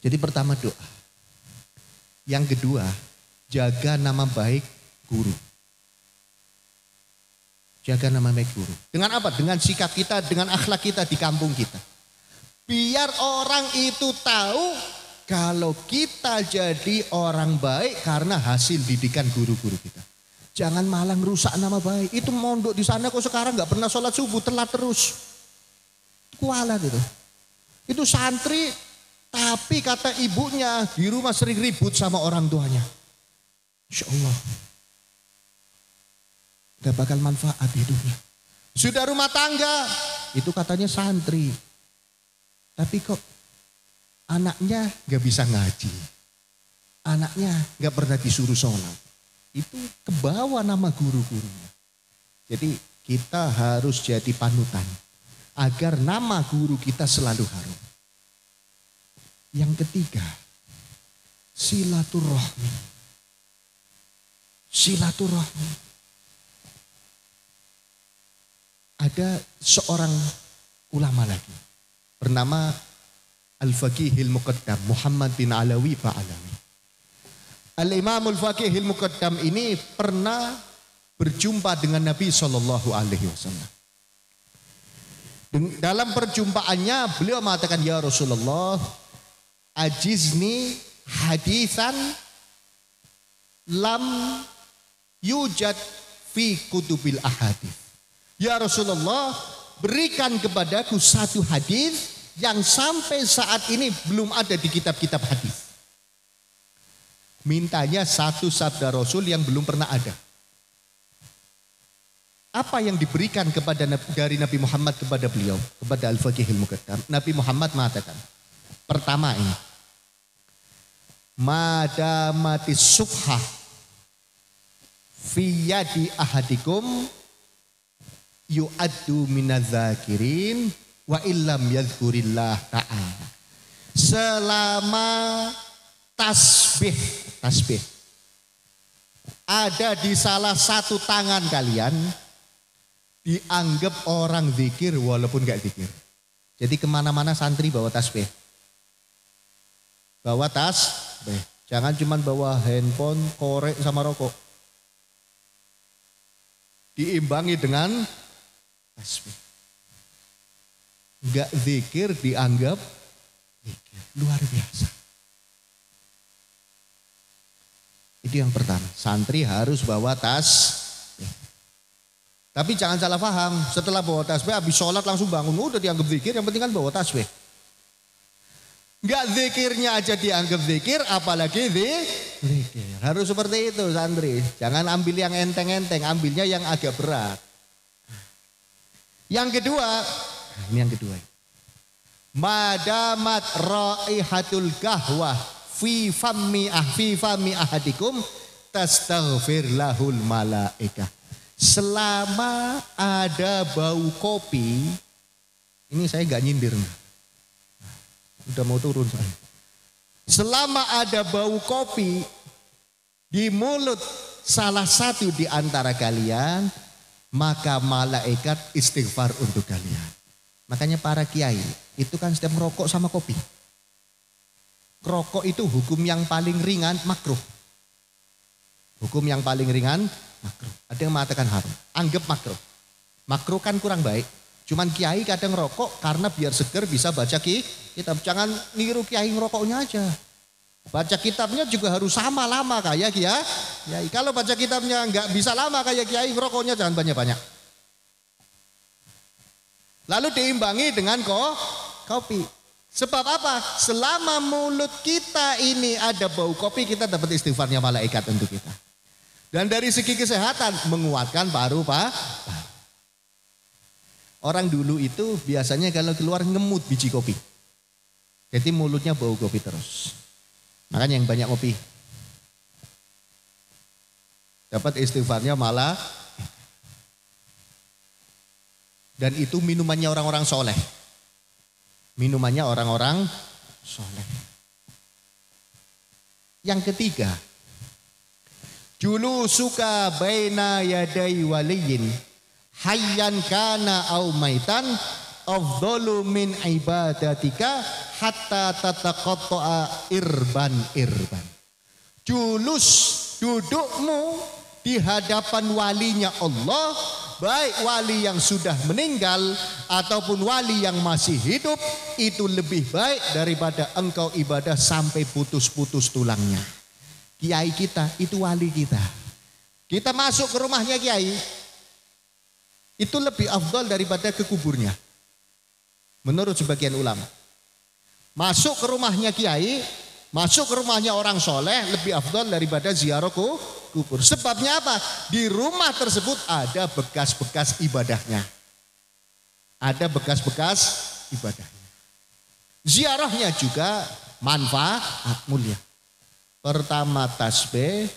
Jadi pertama doa. Yang kedua, jaga nama baik guru. Jaga nama baik guru. Dengan apa? Dengan sikap kita, dengan akhlak kita di kampung kita. Biar orang itu tahu kalau kita jadi orang baik karena hasil didikan guru-guru kita. Jangan malah merusak nama baik. Itu mondok di sana kok sekarang nggak pernah sholat subuh, telat terus. Kualat itu. Itu santri tapi kata ibunya di rumah sering ribut sama orang tuanya. Insya Allah. Gak bakal manfaat hidupnya. Sudah rumah tangga. Itu katanya santri. Tapi kok anaknya gak bisa ngaji. Anaknya gak pernah disuruh sholat. Itu kebawa nama guru-gurunya. Jadi kita harus jadi panutan. Agar nama guru kita selalu harum. Yang ketiga, silaturahmi. Silaturahmi. Ada seorang ulama lagi. Bernama Al-Faqihil Muqaddam Muhammad bin Alawi Fa'alawi. Al-Imamul Faqihil Muqaddam ini pernah berjumpa dengan Nabi SAW. Dalam perjumpaannya beliau mengatakan, ya Rasulullah, ajizni hadisan lam yujad fi kutubil ahadits. Ya Rasulullah, berikan kepadaku satu hadis yang sampai saat ini belum ada di kitab-kitab hadis. Mintanya satu sabda Rasul yang belum pernah ada. Apa yang diberikan dari Nabi Muhammad kepada beliau, kepada Al-Faqihil Muqaddam? Nabi Muhammad mengatakan, pertama ini, madamatis subhah fi yadi ahadikum yu'addu minadzakirin wa illam yadhkurillah ta'ala. Selama tasbih ada di salah satu tangan kalian, dianggap orang zikir walaupun gak zikir. Jadi kemana-mana santri bawa tasbih. Bawa tasbih. Jangan cuma bawa handphone, korek sama rokok. Diimbangi dengan tasbih. Gak zikir dianggap zikir. Luar biasa. Itu yang pertama. Santri harus bawa tasbih. Tapi jangan salah paham. Setelah bawa tasbih habis sholat langsung bangun. Udah dianggap zikir. Yang penting kan bawa tasbih. Gak zikirnya aja dianggap zikir. Apalagi zikir. Harus seperti itu santri. Jangan ambil yang enteng-enteng. Ambilnya yang agak berat. Yang kedua. Ini yang kedua. Madamat raihatul kahwah fi fami ahadikum tastaghfir lahul malaikah. Selama ada bau kopi, ini saya gak nyindir. Udah mau turun saya. Selama ada bau kopi di mulut salah satu di antara kalian, maka malaikat istighfar untuk kalian. Makanya para kiai itu kan setiap merokok sama kopi. Rokok itu hukum yang paling ringan makruh. Hukum yang paling ringan makruh. Ada yang mengatakan haram. Anggap makruh. Makruh kan kurang baik. Cuman kiai kadang rokok karena biar seger bisa baca kitab. Jangan niru kiai ngerokoknya aja. Baca kitabnya juga harus sama lama kayak kiai. Kalau baca kitabnya nggak bisa lama kayak kiai, ngerokoknya jangan banyak-banyak. Lalu diimbangi dengan kopi. Sebab apa? Selama mulut kita ini ada bau kopi, kita dapat istighfarnya malaikat untuk kita. Dan dari segi kesehatan menguatkan paru. Orang dulu itu biasanya kalau keluar ngemut biji kopi. Jadi mulutnya bau kopi terus. Makanya yang banyak kopi. Dapat istighfarnya malah. Dan itu minumannya orang-orang soleh. Minumannya orang-orang soleh. Yang ketiga. Julu suka baina yadai waliyin. Hayyan kana au maitan afdalu min ibadatika hatta tataqatta'a irban. Julus dudukmu di hadapan walinya Allah, baik wali yang sudah meninggal ataupun wali yang masih hidup, itu lebih baik daripada engkau ibadah sampai putus-putus tulangnya. Kiai kita itu wali kita. Kita masuk ke rumahnya kiai, itu lebih afdal daripada ke kuburnya. Menurut sebagian ulama. Masuk ke rumahnya kiai, masuk ke rumahnya orang soleh lebih afdal daripada ziarah kubur. Sebabnya apa? Di rumah tersebut ada bekas-bekas ibadahnya. Ada bekas-bekas ibadahnya. Ziarahnya juga manfaat mulia. Pertama tasbih,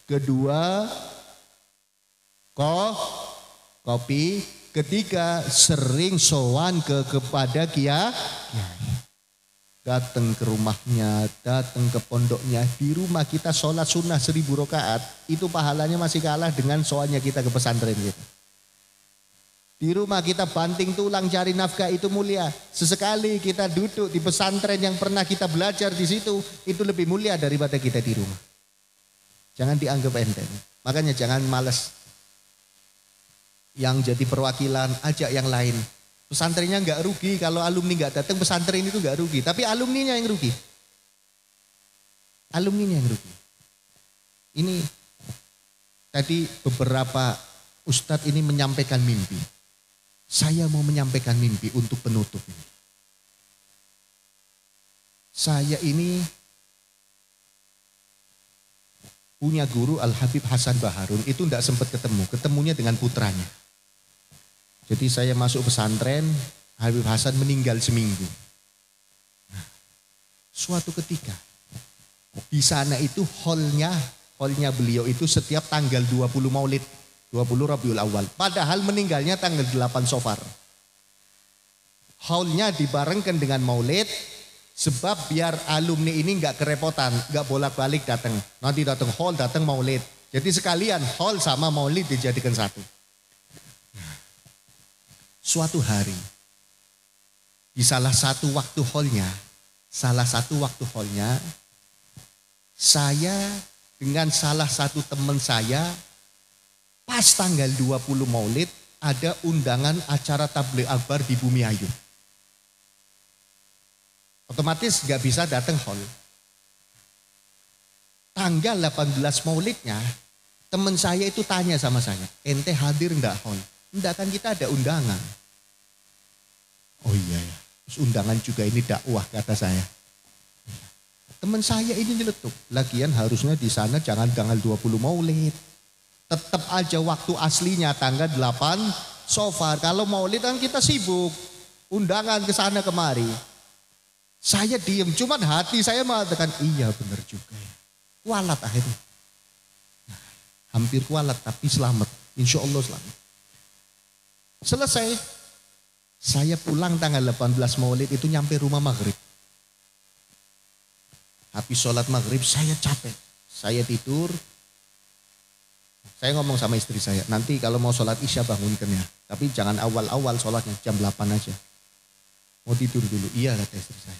kedua kopi, ketiga sering sowan kepada kiai. Datang ke rumahnya, datang ke pondoknya. Di rumah kita sholat sunnah 1000 rakaat, itu pahalanya masih kalah dengan soalnya kita ke pesantren gitu. Di rumah kita banting tulang cari nafkah itu mulia. Sesekali kita duduk di pesantren yang pernah kita belajar di situ, itu lebih mulia daripada kita di rumah. Jangan dianggap enteng. Makanya jangan malas. Yang jadi perwakilan, ajak yang lain. Pesantrennya nggak rugi, kalau alumni nggak datang pesantren itu nggak rugi. Tapi alumninya yang rugi. Alumninya yang rugi. Ini tadi beberapa ustadz ini menyampaikan mimpi. Saya mau menyampaikan mimpi untuk penutup ini. Saya ini punya guru Al-Habib Hasan Baharun, itu tidak sempat ketemunya dengan putranya. Jadi saya masuk pesantren, Habib Hasan meninggal seminggu. Nah, suatu ketika di sana itu holnya beliau itu setiap tanggal 20 Maulid, 20 Rabiul Awal. Padahal meninggalnya tanggal 8 Safar. Holnya dibarengkan dengan Maulid, sebab biar alumni ini nggak kerepotan, nggak bolak-balik datang. Nanti datang hall, datang Maulid. Jadi sekalian hall sama Maulid dijadikan satu. Suatu hari di salah satu waktu hallnya, saya dengan salah satu teman saya pas tanggal 20 Maulid ada undangan acara tabligh akbar di Bumi Ayu. Otomatis gak bisa datang hall. Tanggal 18 Maulidnya teman saya itu tanya sama saya, ente hadir enggak hall? Enggak, kan kita ada undangan. Oh iya ya, terus undangan juga ini dakwah kata saya. Teman saya ini nyeletuk, lagian harusnya di sana jangan tanggal 20 Maulid. Tetap aja waktu aslinya tanggal 8 Safar. Kalau Maulid kan kita sibuk, undangan ke sana kemari. Saya diem, cuman hati saya mengatakan iya benar juga ya. Kualat akhirnya. Nah, hampir kualat tapi selamat, insya Allah selamat. Selesai. Saya pulang tanggal 18 Maulid itu nyampe rumah maghrib. Habis sholat maghrib saya capek. Saya tidur. Saya ngomong sama istri saya, nanti kalau mau sholat isya bangunkan ya. Tapi jangan awal-awal sholatnya, jam 8 aja. Mau tidur dulu, iya kata istri saya.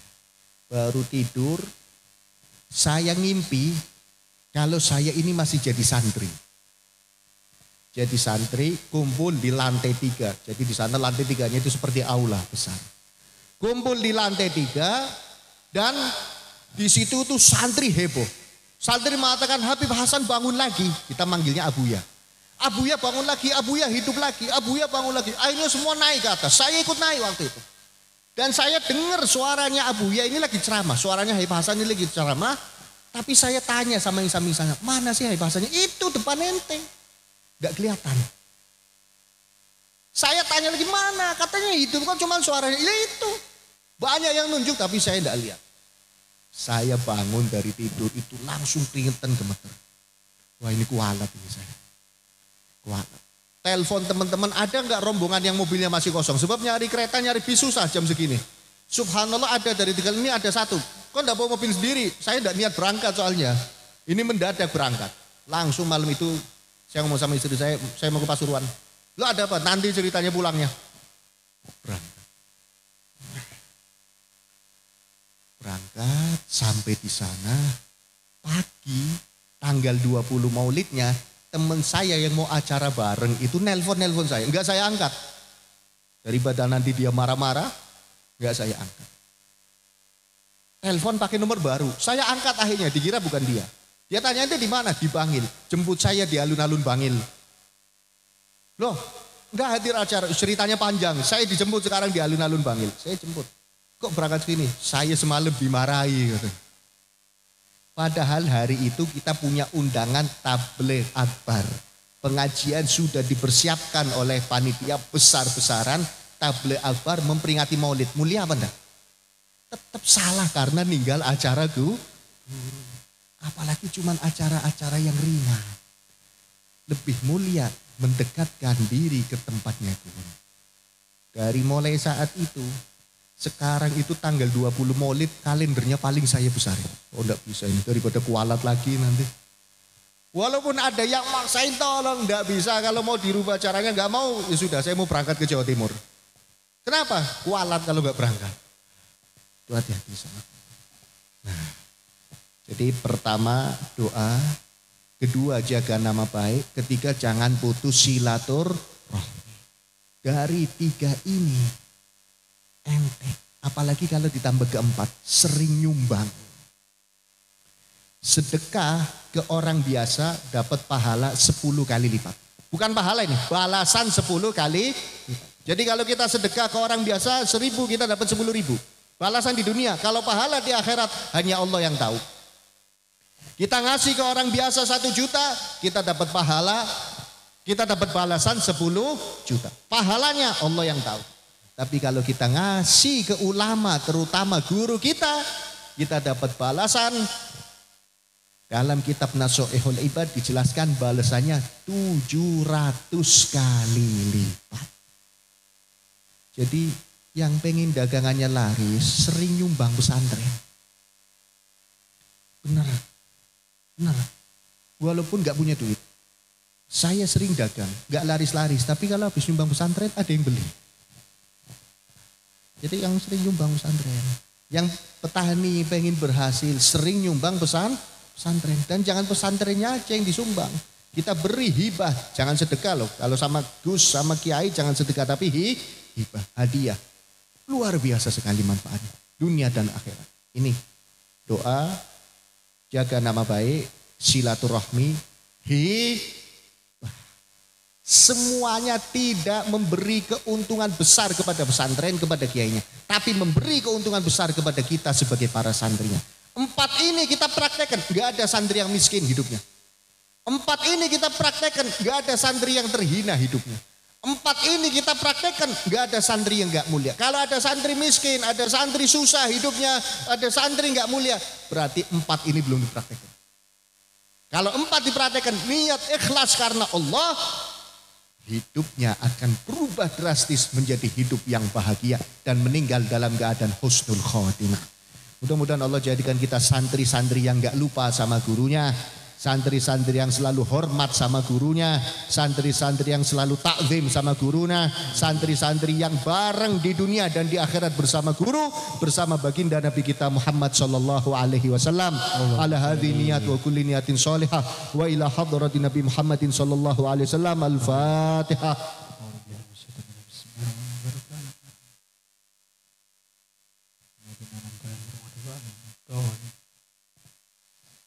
Baru tidur, saya ngimpi kalau saya ini masih jadi santri. Jadi santri kumpul di lantai 3. Jadi di sana lantai 3-nya itu seperti aula besar. Kumpul di lantai 3 dan di situ tuh santri heboh. Santri mengatakan Habib Hasan bangun lagi. Kita manggilnya Abuya. Abuya bangun lagi, Abuya hidup lagi, Abuya bangun lagi. Akhirnya semua naik ke atas. Saya ikut naik waktu itu. Dan saya dengar suaranya Abuya ini lagi ceramah. Suaranya Habib Hasan ini lagi ceramah. Tapi saya tanya sama yang sana, mana sih Habib Hasannya? Itu depan enteng. Gak kelihatan. Saya tanya lagi mana, katanya hidup kan cuma suaranya. Ya itu, banyak yang nunjuk tapi saya tidak lihat. Saya bangun dari tidur itu langsung keringetan gemeter. Wah ini kualat ini saya. Kualat. Telepon teman-teman, ada nggak rombongan yang mobilnya masih kosong? Sebab nyari kereta, nyari bis susah jam segini. Subhanallah ada dari tiga ini ada satu. Kok enggak bawa mobil sendiri? Saya enggak niat berangkat soalnya. Ini mendadak berangkat. Langsung malam itu saya ngomong sama istri saya mau ke Pasuruan. Lo ada apa? Nanti ceritanya pulangnya. Berangkat. Berangkat sampai di sana pagi tanggal 20 Maulidnya teman saya yang mau acara bareng itu nelpon saya. Enggak saya angkat. Daripada nanti dia marah-marah, enggak saya angkat. Telepon pakai nomor baru. Saya angkat akhirnya, dikira bukan dia. Dia tanya itu di mana? Di Bangil. Jemput saya di alun-alun Bangil. Loh, enggak hadir acara, ceritanya panjang. Saya dijemput sekarang di alun-alun Bangil. Saya jemput. Kok berangkat sini? Saya semalam dimarahi. Padahal hari itu kita punya undangan tabligh akbar. Pengajian sudah dipersiapkan oleh panitia besar-besaran. Tabligh akbar memperingati maulid. Mulia apa enggak? Tetap salah karena ninggal acara guru. Apalagi cuman acara-acara yang ringan. Lebih mulia mendekatkan diri ke tempatnya guru. Dari mulai saat itu, sekarang itu tanggal 20 Maulid kalendernya paling saya besarin. Oh enggak bisa ini daripada kualat lagi nanti. Walaupun ada yang maksain tolong enggak bisa kalau mau dirubah caranya enggak mau. Ya sudah saya mau berangkat ke Jawa Timur. Kenapa? Kualat kalau enggak berangkat. Itu hati-hati sama. Nah, jadi pertama doa, kedua jaga nama baik, ketiga jangan putus silaturahmi. Dari tiga ini ente, apalagi kalau ditambah keempat, sering nyumbang. Sedekah ke orang biasa dapat pahala 10 kali lipat. Bukan pahala ini, balasan 10 kali lipat. Jadi kalau kita sedekah ke orang biasa 1000 kita dapat 10.000. Balasan di dunia, kalau pahala di akhirat hanya Allah yang tahu. Kita ngasih ke orang biasa 1 juta, kita dapat pahala, kita dapat balasan 10 juta. Pahalanya Allah yang tahu. Tapi kalau kita ngasih ke ulama, terutama guru kita dapat balasan. Dalam kitab Nasuihul Ibad dijelaskan balasannya 700 kali lipat. Jadi yang pengen dagangannya laris sering nyumbang pesantren. Benar. Walaupun gak punya duit. Saya sering dagang, gak laris-laris. Tapi kalau habis nyumbang pesantren ada yang beli. Jadi yang sering nyumbang pesantren. Yang petani pengen berhasil sering nyumbang pesantren. Dan jangan pesantrennya aja yang disumbang. Kita beri hibah, jangan sedekah loh. Kalau sama Gus, sama Kiai jangan sedekah tapi hibah, hadiah. Luar biasa sekali manfaatnya. Dunia dan akhirat. Ini doa, jaga nama baik, silaturahmi, hibah. Semuanya tidak memberi keuntungan besar kepada pesantren, kepada kiainya. Tapi memberi keuntungan besar kepada kita sebagai para santrinya. 4 ini kita praktekkan, gak ada santri yang miskin hidupnya. 4 ini kita praktekkan, gak ada santri yang terhina hidupnya. 4 ini kita praktekkan, gak ada santri yang gak mulia. Kalau ada santri miskin, ada santri susah hidupnya, ada santri gak mulia, berarti 4 ini belum dipraktekkan. Kalau 4 dipraktekkan, niat ikhlas karena Allah, hidupnya akan berubah drastis menjadi hidup yang bahagia dan meninggal dalam keadaan husnul khotimah. Mudah-mudahan Allah jadikan kita santri-santri yang gak lupa sama gurunya. Santri-santri yang selalu hormat sama gurunya, santri-santri yang selalu takzim sama gurunya, santri-santri yang bareng di dunia dan di akhirat bersama guru, bersama baginda Nabi kita Muhammad sallallahu alaihi wasallam. Ala hadhi niyat wa kulli niyatin salihah wa ila hadratin Nabi Muhammadin sallallahu alaihi wasallam. Al-Fatihah.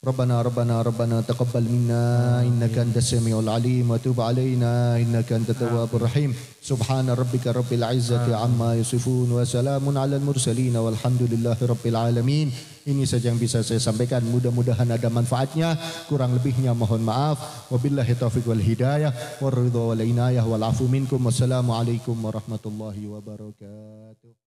ربنا تقبل منا إنك أنت السميع العليم وتب علينا إنك أنت التواب الرحيم سبحان ربك رب العزة عما يصفون وسلام على المرسلين والحمد لله رب العالمين. Ini saja yang bisa saya sampaikan, mudah-mudahan ada manfaatnya, kurang lebihnya mohon maaf. Wabillahi taufiq wal hidayah war ridha wal inayah wal afu minkum. Wassalamualaikum warahmatullahi wabarakatuh.